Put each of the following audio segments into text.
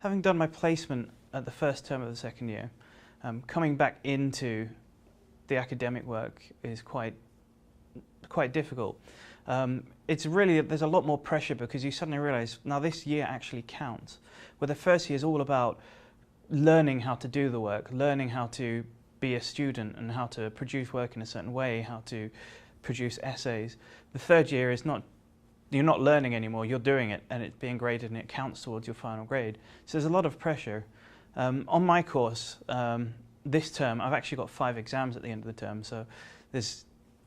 Having done my placement at the first term of the second year, coming back into the academic work is quite difficult. It's really, there's a lot more pressure because you suddenly realise, now this year actually counts. Where the first year is all about learning how to do the work, learning how to be a student and how to produce work in a certain way, how to produce essays. The third year is not, you're not learning anymore, you're doing it and it's being graded and it counts towards your final grade. So there's a lot of pressure. On my course, this term, I've actually got 5 exams at the end of the term, so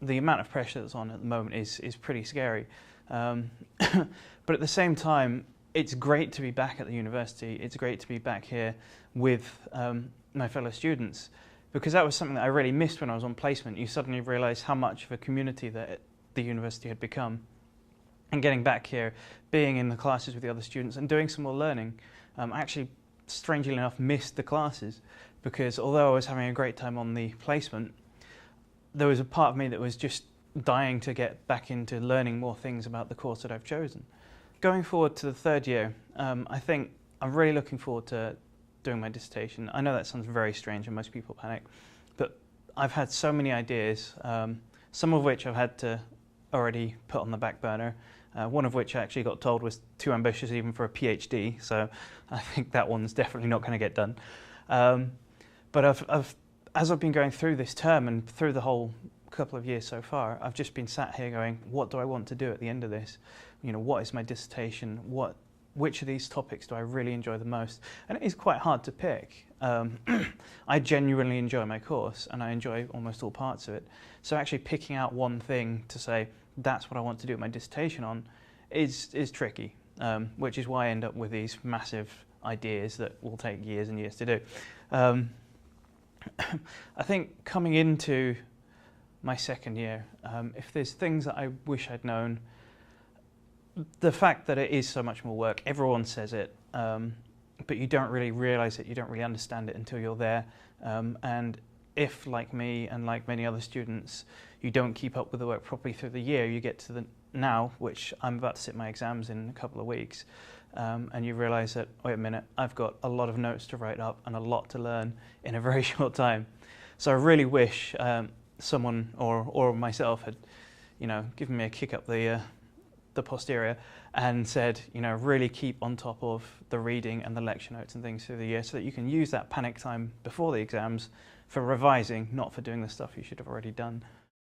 the amount of pressure that's on at the moment is pretty scary. But at the same time, it's great to be back at the university, it's great to be back here with my fellow students, because that was something that I really missed when I was on placement. You suddenly realise how much of a community that the university had become. And getting back here, being in the classes with the other students and doing some more learning, I actually, strangely enough, missed the classes, because although I was having a great time on the placement, there was a part of me that was just dying to get back into learning more things about the course that I've chosen. Going forward to the third year, I think I'm really looking forward to doing my dissertation. I know that sounds very strange and most people panic, but I've had so many ideas, some of which I've had to already put on the back burner. One of which I actually got told was too ambitious even for a PhD, so I think that one's definitely not going to get done. But as I've been going through this term and through the whole couple of years so far, I've just been sat here going, what do I want to do at the end of this? You know, what is my dissertation? Which of these topics do I really enjoy the most? And it is quite hard to pick. I genuinely enjoy my course and I enjoy almost all parts of it. So actually picking out one thing to say, that's what I want to do my dissertation on is tricky, which is why I end up with these massive ideas that will take years and years to do. I think coming into my second year, if there's things that I wish I'd known, the fact that it is so much more work, everyone says it, but you don't really realise it, you don't really understand it until you're there. And if, like me and like many other students, you don't keep up with the work properly through the year, you get to the now, which I'm about to sit my exams in a couple of weeks, and you realise that, wait a minute, I've got a lot of notes to write up and a lot to learn in a very short time. So I really wish someone or myself had, you know, given me a kick up the posterior and said, you know, really keep on top of the reading and the lecture notes and things through the year so that you can use that panic time before the exams for revising, not for doing the stuff you should have already done.